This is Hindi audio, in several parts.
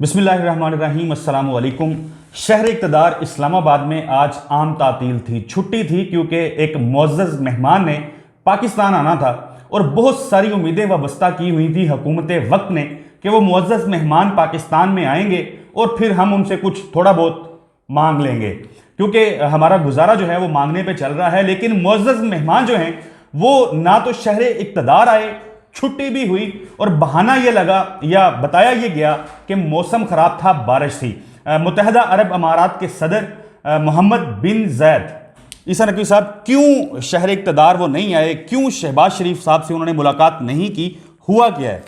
बिस्मिल्लाहिर्रहमानिर्रहीम, अस्सलाम वालेकुम। शहर इक़्तिदार इस्लामाबाद में आज आम तातील थी, छुट्टी थी, क्योंकि एक मुअज़्ज़ज़ मेहमान ने पाकिस्तान आना था और बहुत सारी उम्मीदें वाबस्ता की हुई थी हुकूमत वक्त ने कि वो मुअज़्ज़ज़ मेहमान पाकिस्तान में आएंगे और फिर हम उनसे कुछ थोड़ा बहुत मांग लेंगे, क्योंकि हमारा गुजारा जो है वो मांगने पे चल रहा है। लेकिन मुअज़्ज़ज़ मेहमान जो हैं वो ना तो शहर इक़्तिदार आए, छुट्टी भी हुई और बहाना ये लगा या बताया ये गया कि मौसम ख़राब था, बारिश थी। मुत्तहदा अरब अमारात के सदर मोहम्मद बिन ज़ैद ईसा नकवी साहब क्यों शहर इक़्तिदार वो नहीं आए, क्यों शहबाज शरीफ साहब से उन्होंने मुलाकात नहीं की, हुआ क्या है?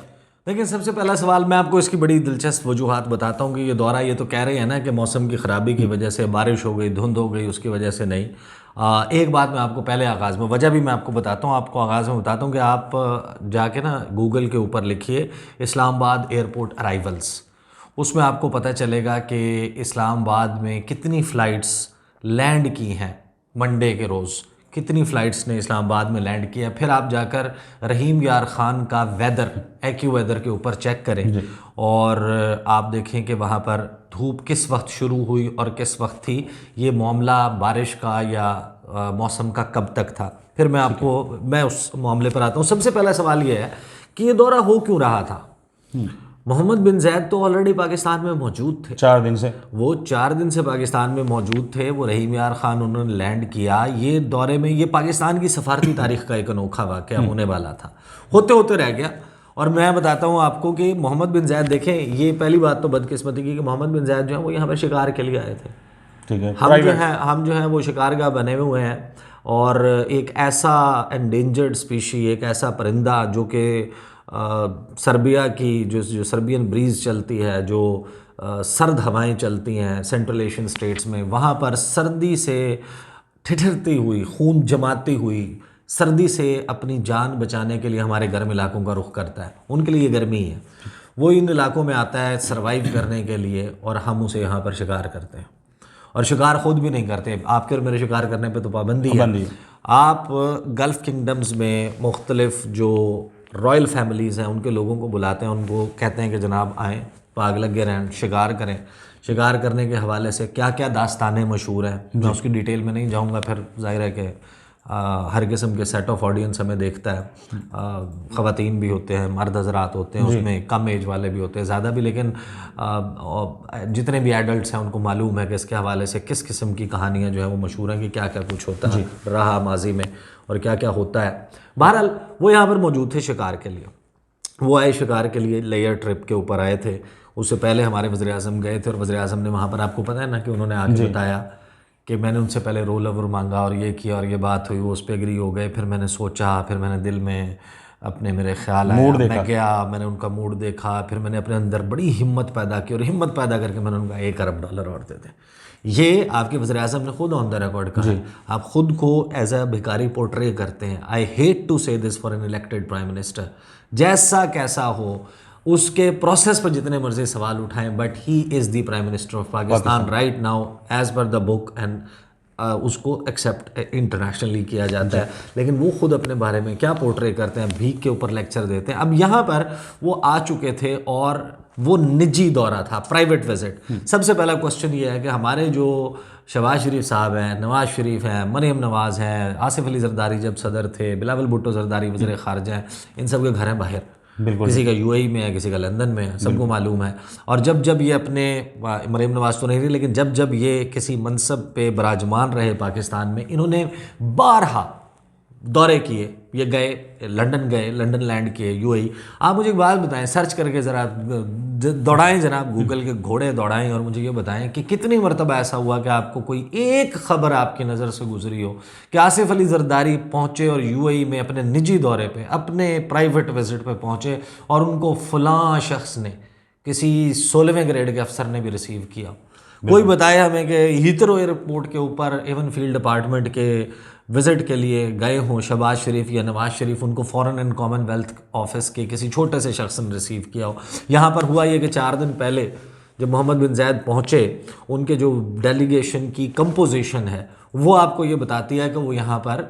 देखिए, सबसे पहला सवाल मैं आपको इसकी बड़ी दिलचस्प वजूहात बताता हूँ कि ये दौरा, ये तो कह रहे हैं ना कि मौसम की ख़राबी की वजह से बारिश हो गई, धुंध हो गई, उसकी वजह से नहीं। एक बात मैं आपको पहले आगाज़ में वजह भी मैं आपको बताता हूँ, आपको आगाज़ में बताता हूँ कि आप जाके ना गूगल के ऊपर लिखिए इस्लामाबाद एयरपोर्ट अराइवल्स, उसमें आपको पता चलेगा कि इस्लामाबाद में कितनी फ़्लाइट्स लैंड की हैं मंडे के रोज़, कितनी फ़्लाइट्स ने इस्लामाबाद में लैंड किया। फिर आप जाकर रहीम यार ख़ान का वेदर, एक्यू वेदर के ऊपर चेक करें और आप देखें कि वहाँ पर धूप किस वक्त शुरू हुई और किस वक्त थी। ये मामला बारिश का या मौसम का कब तक था, फिर मैं उस मामले पर आता हूँ। सबसे पहला सवाल ये है कि ये दौरा हो क्यों रहा था। मोहम्मद बिन ज़ैद तो ऑलरेडी पाकिस्तान में मौजूद थे, 4 दिन से वो 4 दिन से पाकिस्तान में मौजूद थे। वो रहीम यार ख़ान उन्होंने लैंड किया। ये दौरे में ये पाकिस्तान की सफारती तारीख़ का एक अनोखा वाक़या होने वाला था, होते होते रह गया। और मैं बताता हूँ आपको कि मोहम्मद बिन ज़ैद, देखें, ये पहली बात तो बदकिस्मती की कि मोहम्मद बिन ज़ैद जो है वो यहाँ पर शिकार के लिए आए थे। ठीक है, हम जो है वो शिकारगाह बने हुए हैं और एक ऐसा एंडेंजर्ड स्पीशी, एक ऐसा परिंदा जो कि सर्बिया की जो सर्बियन ब्रीज़ चलती है, जो सर्द हवाएं चलती हैं सेंट्रल एशियन स्टेट्स में, वहाँ पर सर्दी से ठिठुरती हुई, खून जमाती हुई सर्दी से अपनी जान बचाने के लिए हमारे गर्म इलाकों का रुख करता है। उनके लिए गर्मी है, वो इन इलाकों में आता है सर्वाइव करने के लिए और हम उसे यहाँ पर शिकार करते हैं। और शिकार ख़ुद भी नहीं करते, आपके और मेरे शिकार करने पे तो पाबंदी है। आप गल्फ़ किंगडम्स में मुख्तलिफ़ जो रॉयल फैमिलीज़ हैं उनके लोगों को बुलाते हैं, उनको कहते हैं कि जनाब आएँ, पाग लगे रहें, शिकार करें। शिकार करने के हवाले से क्या क्या दास्तानें मशहूर हैं, मैं उसकी डिटेल में नहीं जाऊँगा, फिर ज़ाहिर है कि हर किस्म के सेट ऑफ ऑडियंस हमें देखता है। ख़वातीन भी होते हैं, मर्द हज़रात होते हैं, उसमें कम एज वाले भी होते हैं, ज़्यादा भी, लेकिन जितने भी एडल्ट्स हैं उनको मालूम है कि इसके हवाले से किस किस्म की कहानियाँ जो है वो मशहूर हैं कि क्या क्या कुछ होता है रहा माजी में और क्या क्या होता है। बहरहाल वो यहाँ पर मौजूद थे शिकार के लिए। वो आए शिकार के लिए, लेयर ट्रिप के ऊपर आए थे। उससे पहले हमारे वज़ीर-ए-आज़म गए थे और वज़ीर-ए-आज़म ने वहाँ पर, आपको पता है ना कि उन्होंने आके बताया कि मैंने उनसे पहले रोल ओवर मांगा और ये किया और ये बात हुई, वो उस पर एग्री हो गए। फिर मैंने सोचा, फिर मैंने दिल में अपने मेरे ख्याल आया, मैं गया, मैंने उनका मूड देखा, फिर मैंने अपने अंदर बड़ी हिम्मत पैदा की और हिम्मत पैदा करके मैंने उनका $1 अरब और दे दें। ये आपके वज़ीर-ए-आज़म ने खुद ऑन द रिकॉर्ड कहा। आप खुद को एज अ भिखारी पोर्ट्रे करते हैं। आई हेट टू से this for an elected prime minister. जैसा कैसा हो, उसके प्रोसेस पर जितने मर्जी सवाल उठाएं, but he is the prime minister of Pakistan right now as per the book, and उसको एक्सेप्ट इंटरनेशनली किया जाता है। लेकिन वो खुद अपने बारे में क्या पोर्ट्रे करते हैं, भीख के ऊपर लेक्चर देते हैं। अब यहाँ पर वो आ चुके थे और वो निजी दौरा था, प्राइवेट विजिट। सबसे पहला क्वेश्चन ये है कि हमारे जो शहबाज शरीफ साहब हैं, नवाज़ शरीफ हैं, मरियम नवाज़ हैं, आसिफ अली जरदारी जब सदर थे, बिलावल भुट्टो जरदारी वज़ीर ख़ारजा हैं, इन सब के घर हैं बाहर। किसी का यूएई में है, किसी का लंदन में है, सबको मालूम है। और जब ये अपने, मरियम नवाज़ तो नहीं रही, लेकिन जब ये किसी मनसब पे बराजमान रहे पाकिस्तान में, इन्होंने बारहा दौरे किए। ये गए, लंदन लैंड किए, यूएई। आप मुझे एक बात बताएं, सर्च करके ज़रा दौड़ाएं जनाब, गूगल के घोड़े दौड़ाएं और मुझे ये बताएं कि कितनी मरतबा ऐसा हुआ कि आपको कोई एक ख़बर आपकी नज़र से गुजरी हो कि आसिफ अली जरदारी पहुँचे और यूएई में अपने निजी दौरे पे, अपने प्राइवेट विजिट पे पहुँचे और उनको फ़लाँ शख्स ने, किसी 16वें ग्रेड के अफसर ने भी रिसीव किया। कोई बताए हमें कि हीथरो एयरपोर्ट के ऊपर एवन फील्ड डिपार्टमेंट के विज़िट के लिए गए हों शहबाज शरीफ या नवाज़ शरीफ, उनको फॉरेन एंड कॉमनवेल्थ ऑफिस के किसी छोटे से शख्स ने रिसीव किया हो। यहाँ पर हुआ ये कि 4 दिन पहले जब मोहम्मद बिन ज़ायद पहुँचे, उनके जो डेलीगेशन की कंपोजिशन है वो आपको ये बताती है कि वो यहाँ पर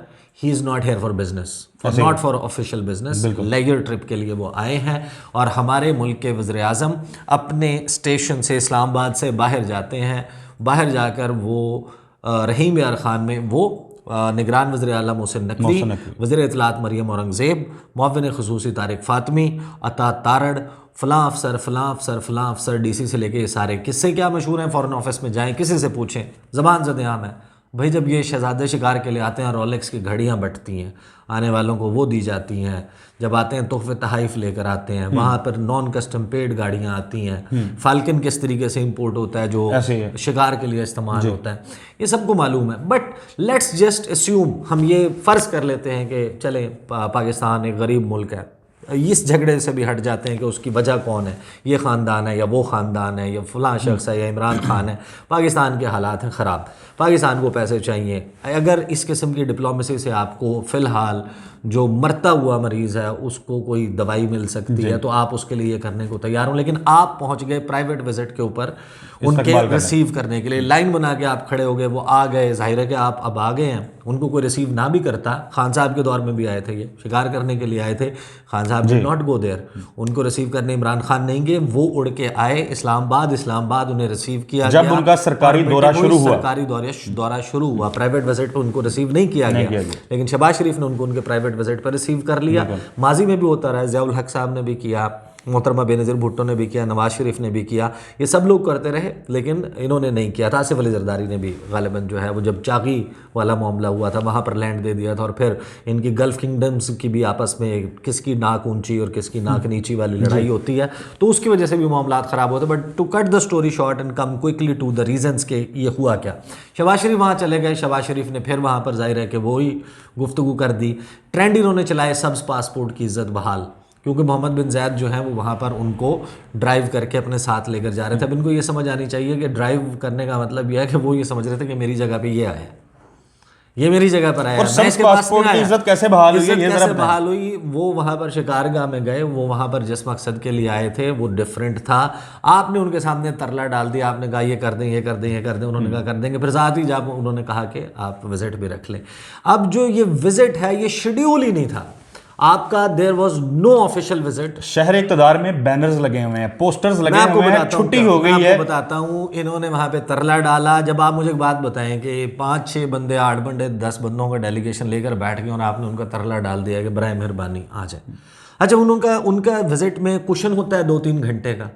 he is not here for business, not for official business, leisure trip के लिए वो आए हैं। और हमारे मुल्क के वज़ीर आज़म अपने स्टेशन से इस्लामाबाद से बाहर जाते हैं, बाहर जाकर वो रहीम यार ख़ान में वो निगरान वज़ीर आला मोहसिन नकवी, वज़ीर इत्तलात मरियम औरंगज़ेब, मुअव्विन ख़ुसूसी तारिक फ़ातिमी, अता तारड़, फ़लाँ अफसर फ़लाँ अफसर फ़लाँ अफसर, डीसी से लेके ये सारे किस्से क्या मशहूर हैं, फ़ॉरेन ऑफिस में जाएं किसी से पूछें, ज़बान ज़द-ए-आम है भाई। जब ये शहज़ादे शिकार के लिए आते हैं, रोलेक्स की घड़ियाँ बटती हैं, आने वालों को वो दी जाती हैं। जब आते हैं तोहफ़े तहाइफ लेकर आते हैं, वहाँ पर नॉन कस्टम पेड गाड़ियाँ आती हैं, फाल्कन किस तरीके से इंपोर्ट होता है जो शिकार के लिए इस्तेमाल होता है, ये सबको मालूम है। बट लेट्स जस्ट अस्यूम, हम ये फ़र्ज़ कर लेते हैं कि चलें पाकिस्तान एक गरीब मुल्क है, इस झगड़े से भी हट जाते हैं कि उसकी वजह कौन है, ये ख़ानदान है या वो ख़ानदान है या फ़लाँ शख्स है या इमरान खान है। पाकिस्तान के हालात हैं ख़राब, पाकिस्तान को पैसे चाहिए। अगर इस किस्म की डिप्लोमेसी से आपको फ़िलहाल जो मरता हुआ मरीज़ है उसको कोई दवाई मिल सकती है तो आप उसके लिए करने को तैयार हो, लेकिन आप पहुंच गए प्राइवेट विजिट के ऊपर उनके रिसीव करने के लिए, लाइन बना के आप खड़े हो गए, वो आ गए, जाहिर है कि आप अब आ गए हैं, उनको कोई रिसीव ना भी करता। खान साहब के दौर में भी आए थे, ये शिकार करने के लिए आए थे, खान साहब डिड नॉट गो देयर, उनको रिसीव करने इमरान खान नहीं गए, वो उड़ के आए इस्लामाबाद उन्हें रिसीव किया जब उनका सरकारी दौरा शुरू हुआ, सरकारी दौरा शुरू हुआ, प्राइवेट विजिट पर उनको रिसीव नहीं किया गया, लेकिन शहबाज शरीफ ने उनको उनके प्राइवेट विजिट पर रिसीव कर लिया। माजी में भी होता रहा है, ज़ियाउल हक साहब ने भी किया, मोहतरमा बेनज़ीर भुट्टो ने भी किया, नवाज शरीफ ने भी किया, ये सब लोग करते रहे, लेकिन इन्होंने नहीं किया था। आसिफ अली ज़रदारी ने भी गालिबन जो है वो जब चाकी वाला मामला हुआ था वहाँ पर लैंड दे दिया था, और फिर इनकी गल्फ़ किंगडम्स की भी आपस में किसकी नाक ऊंची और किसकी नाक नीची वाली लड़ाई होती है, तो उसकी वजह से भी मामला ख़राब होते। But to cut the story short and come quickly to the reasons के ये हुआ क्या, शहबाज शरीफ वहाँ चले गए, शहबाज शरीफ ने फिर वहाँ पर जाहिर है कि वही गुफ्तगू कर दी, ट्रेंड इन्होंने चलाए सब्ज़ पासपोर्ट की इज़्ज़त बहाल, क्योंकि मोहम्मद बिन ज़ायद जो है वो वहाँ पर उनको ड्राइव करके अपने साथ लेकर जा रहे थे। अब इनको ये समझ आनी चाहिए कि ड्राइव करने का मतलब यह है कि वो ये समझ रहे थे कि मेरी जगह पे ये आया, ये मेरी जगह पर आया, मैं इसके पास नहीं आया। इज्जत कैसे बहाल हुई, ये कैसे बहाल हुई? वो वहाँ पर शिकारगाह में गए, वो वहाँ पर जिस मकसद के लिए आए थे वो डिफरेंट था। आपने उनके सामने तरला डाल दिया, आपने कहा ये कर दें, ये कर दें, ये कर दें, उन्होंने कहा कर देंगे, फिर साथ ही जब उन्होंने कहा कि आप विजिट भी रख लें। अब जो ये विजिट है ये शेड्यूल ही नहीं था आपका, there was no official visit. शहर इक़्तिदार में बैनर्स लगे हुए हैं, पोस्टर्स लगे हुए हैं, छुट्टी हो गई है। मैं आपको बताता हूँ, इन्होंने वहाँ पे तरला डाला। जब आप मुझे एक बात बताएं कि 5-6 बंदे, 8 बंदे, 10 बंदों का डेलीगेशन लेकर बैठ गए और आपने उनका तरला डाल दिया कि बराए मेहरबानी आ जाए। अच्छा, उनका विजिट में कुशन होता है 2-3 घंटे का।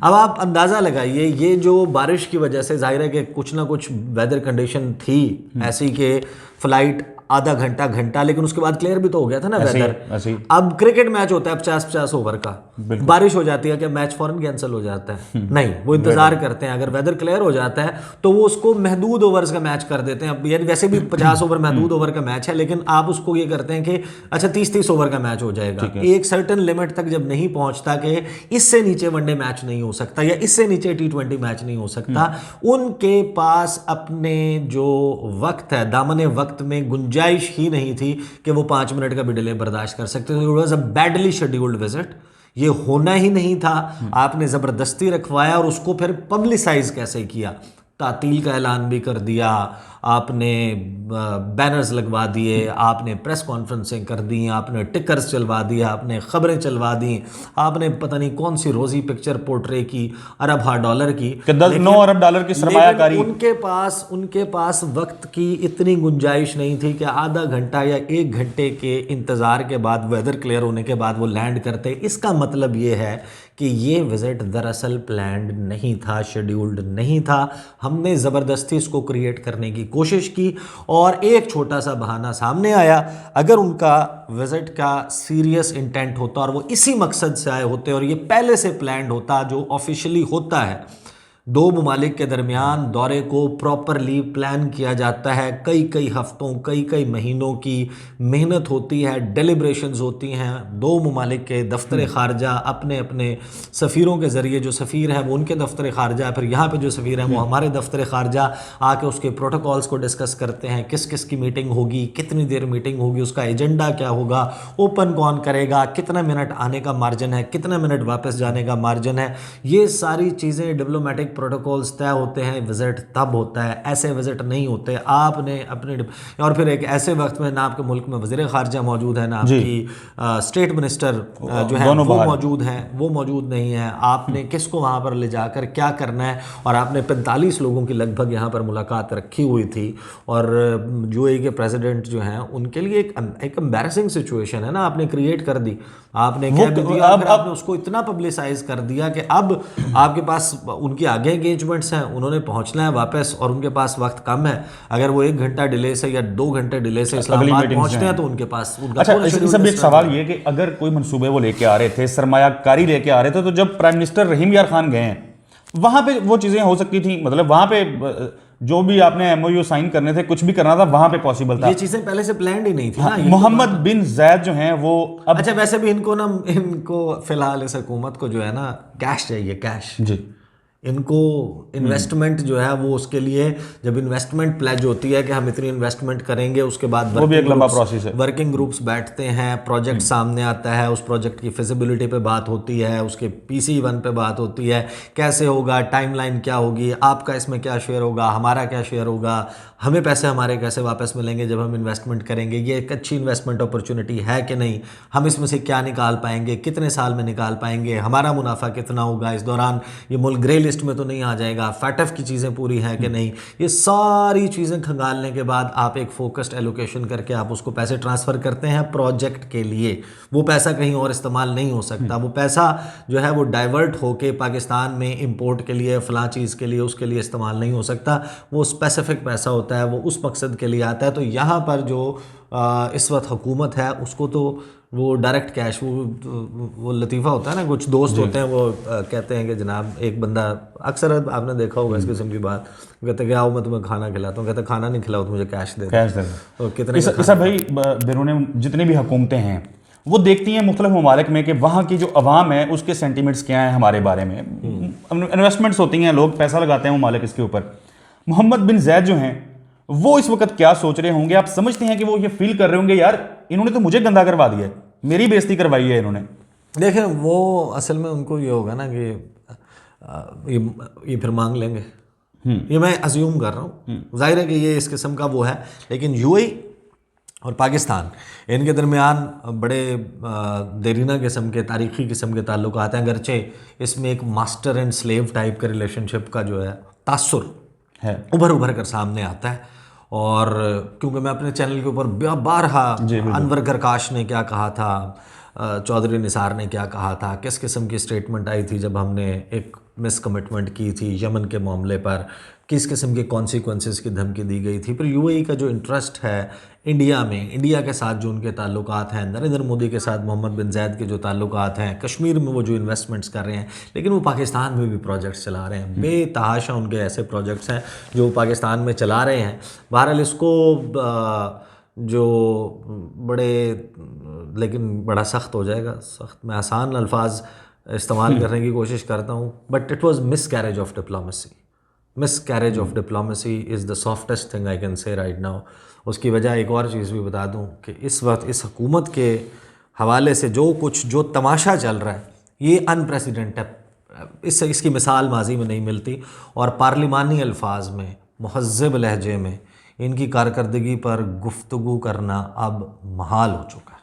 अब आप अंदाज़ा लगाइए, ये जो बारिश की वजह से जाहिर है कि कुछ ना कुछ वेदर कंडीशन थी ऐसी कि फ़्लाइट आधा घंटा, लेकिन उसके बाद क्लियर भी तो हो गया था ना वेदर। अब क्रिकेट मैच होता है 50-50 ओवर का, बारिश हो जाती है कि मैच फौरन कैंसिल हो जाता है? नहीं, वो इंतजार करते हैं। अगर वेदर क्लियर हो जाता है तो वो उसको महदूद ओवर्स का मैच कर देते हैं। अब यानी वैसे भी 50 ओवर महदूद ओवर का मैच है, लेकिन आप उसको ये करते हैं कि अच्छा 30-30 ओवर का मैच हो जाएगा। एक सर्टन लिमिट तक जब नहीं पहुंचता कि इससे नीचे वनडे मैच नहीं हो सकता या इससे नीचे T20 मैच नहीं हो सकता, उनके पास अपने जो वक्त है, दामने वक्त में गुंजाइश ही नहीं थी कि वो 5 मिनट का भी डिले बर्दाश्त कर सकते थे। It was a badly scheduled visit, ये होना ही नहीं था। आपने ज़बरदस्ती रखवाया और उसको फिर पब्लिसाइज कैसे किया, तातील का ऐलान भी कर दिया, आपने बैनर्स लगवा दिए, आपने प्रेस कॉन्फ्रेंसें कर दी, आपने टिकर्स चलवा दिए, आपने ख़बरें चलवा दी, आपने पता नहीं कौन सी रोज़ी पिक्चर पोर्ट्रे की $9 की, 9 अरब डॉलर की सरमायाकारी। उनके पास वक्त की इतनी गुंजाइश नहीं थी कि आधा घंटा या 1 घंटे के इंतज़ार के बाद, वेदर क्लियर होने के बाद वो लैंड करते। इसका मतलब ये है कि ये विज़िट दरअसल प्लान्ड नहीं था, शेड्यूल्ड नहीं था। हमने ज़बरदस्ती इसको क्रिएट करने की कोशिश की और एक छोटा सा बहाना सामने आया। अगर उनका विज़िट का सीरियस इंटेंट होता और वो इसी मकसद से आए होते और ये पहले से प्लान्ड होता जो ऑफिशियली होता है, दो ममालिक के दरमियान दौरे को प्रॉपरली प्लान किया जाता है, कई कई हफ्तों कई महीनों की मेहनत होती है, डेलिब्रेशंस होती हैं। दो ममालिक के दफ्तर खारजा अपने अपने सफ़ीरों के ज़रिए, जो सफ़ीर है वो उनके दफ्तर खारजा, फिर यहाँ पे जो सफ़ीर हैं वो हमारे दफ्तर खारजा आके उसके प्रोटोकॉल्स को डिस्कस करते हैं, किस किस की मीटिंग होगी, कितनी देर मीटिंग होगी, उसका एजेंडा क्या होगा, ओपन कौन करेगा, कितना मिनट आने का मार्जिन है, कितना मिनट वापस जाने का मार्जिन है। ये सारी चीज़ें डिप्लोमेटिक प्रोटोकॉल्स तय होते हैं। विज़िट तब होता है, ऐसे विज़िट नहीं होते। आपने अपने और फिर एक ऐसे वक्त में ना आपके मुल्क में वज़ीर ख़ारजा मौजूद है, ना आपकी स्टेट मिनिस्टर जो है वो मौजूद हैं, वो मौजूद नहीं है। आपने किसको वहाँ पर ले जाकर क्या करना है, और आपने 45 लोगों की लगभग यहाँ पर मुलाकात रखी हुई थी। और यूएई के प्रेसिडेंट जो हैं उनके लिए एक एम्बैरेसिंग सिचुएशन है ना, आपने क्रिएट कर दी। आपने क्या दिया, आपने उसको इतना पब्लिसाइज कर दिया कि अब आपके पास उनकी आगे एंगेजमेंट्स हैं, उन्होंने पहुंचना है वापस और उनके पास वक्त कम है। अगर वो 1 घंटा डिले से या 2 घंटे डिले से इस्लामाबाद पहुंचते हैं तो उनके पास उनका अच्छा, इसमें एक सवाल ये कि अगर कोई मंसूबे वो लेके आ रहे थे, सरमायाकारी लेके आ रहे थे, तो जब प्राइम मिनिस्टर रहीम यार खान गए हैं वहां पे वो चीजें हो सकती थी, मतलब वहां पे जो भी आपने एमओयू साइन करने थे, कुछ भी करना था, वहां पे पॉसिबल था। ये चीजें पहले से प्लान्ड ही नहीं थी। हाँ, मोहम्मद बिन जायद जो हैं वो अब अच्छा, वैसे भी इनको फिलहाल इस हुकूमत को जो है ना कैश चाहिए, कैश जी। इनको इन्वेस्टमेंट जो है वो, उसके लिए जब इन्वेस्टमेंट प्लेज होती है कि हम इतनी इन्वेस्टमेंट करेंगे, उसके बाद वो भी एक लंबा प्रोसेस है। वर्किंग ग्रुप्स बैठते हैं, प्रोजेक्ट सामने आता है, उस प्रोजेक्ट की फिजिबिलिटी पे बात होती है, उसके PC1 पे बात होती है, कैसे होगा, टाइमलाइन क्या होगी, आपका इसमें क्या शेयर होगा, हमारा क्या शेयर होगा, हमें पैसे हमारे कैसे वापस मिलेंगे जब हम इन्वेस्टमेंट करेंगे, ये एक अच्छी इन्वेस्टमेंट अपॉर्चुनिटी है कि नहीं, हम इसमें से क्या निकाल पाएंगे, कितने साल में निकाल पाएंगे, हमारा मुनाफा कितना होगा, इस दौरान ये मुल्क ग्रे लिस्ट में तो नहीं आ जाएगा, फैटफ की चीज़ें पूरी हैं कि नहीं। ये सारी चीज़ें खंगालने के बाद आप एक फोकस्ड एलोकेशन करके आप उसको पैसे ट्रांसफ़र करते हैं प्रोजेक्ट के लिए। वो पैसा कहीं और इस्तेमाल नहीं हो सकता, वो पैसा जो है वो डाइवर्ट होके पाकिस्तान में इंपोर्ट के लिए, फ़लाँ चीज़ के लिए, उसके लिए इस्तेमाल नहीं हो सकता। वो स्पेसिफिक पैसा होता है, वो उस मकसद के लिए आता है। तो यहाँ पर जो इस वक्त हुकूमत है उसको तो वो डायरेक्ट कैश, वो लतीफ़ा होता है ना, कुछ दोस्त होते हैं वो कहते हैं कि जनाब, एक बंदा अक्सर आपने देखा होगा इस किस्म की बात, कहते हैं कि आओ मैं तुम्हें खाना खिलाता हूँ, कहते खाना नहीं खिलाओ तो मुझे कैश दे तो कितने इसा भाई बैरून जितनी भी हुकूमतें हैं वो देखती हैं मुख्तलिफ ममालिक में कि वहाँ की जो अवाम है उसके सेंटीमेंट्स क्या हैं हमारे बारे में। इन्वेस्टमेंट्स होती हैं, लोग पैसा लगाते हैं ममालिक इसके ऊपर। मोहम्मद बिन जैद जो हैं वो इस वक्त क्या सोच रहे होंगे? आप समझते हैं कि वो ये फील कर रहे होंगे, यार इन्होंने तो मुझे गंदा करवा दिया है, मेरी बेइज्जती करवाई है इन्होंने। देखें, वो असल में उनको ये होगा ना कि ये फिर मांग लेंगे, ये मैं अज्यूम कर रहा हूँ, जाहिर है कि ये इस किस्म का वो है। लेकिन यूएई और पाकिस्तान, इनके दरमियान बड़े देरीना किस्म के, तारीख़ी किस्म के ताल्लुकात हैं, अगरचे इसमें एक मास्टर एंड स्लेव टाइप के रिलेशनशिप का जो है तासुर है उभर कर सामने आता है। और क्योंकि मैं अपने चैनल के ऊपर बारहा अनवर करकाश ने क्या कहा था, चौधरी निसार ने क्या कहा था, किस किस्म की स्टेटमेंट आई थी जब हमने एक मिस कमिटमेंट की थी यमन के मामले पर, किस किस्म के कॉन्सिक्वेंसेस की धमकी दी गई थी। फिर यूएई का जो इंटरेस्ट है इंडिया में, इंडिया के साथ जो उनके ताल्लुकात हैं, नरेंद्र मोदी के साथ मोहम्मद बिन जायद के जो ताल्लुकात हैं, कश्मीर में वो जो इन्वेस्टमेंट्स कर रहे हैं, लेकिन वो पाकिस्तान में भी प्रोजेक्ट्स चला रहे हैं, बेतहाशा उनके ऐसे प्रोजेक्ट्स हैं जो पाकिस्तान में चला रहे हैं। बहरहाल इसको जो बड़े, लेकिन बड़ा सख्त हो जाएगा, सख्त मैं आसान अल्फाज इस्तेमाल करने की कोशिश करता हूँ, but it was miss carriage of diplomacy. Miscarriage of diplomacy is the softest thing I can say right now. उसकी वजह एक और चीज़ भी बता दूं कि इस वक्त इस हुकूमत के हवाले से जो तमाशा चल रहा है ये अनप्रेसिडेंट है। इसकी मिसाल माजी में नहीं मिलती, और पार्लिमानी अल्फाज में, मुहज़्ज़ब लहजे में इनकी कारकर्दगी पर गुफ्तगू करना अब महाल हो चुका है।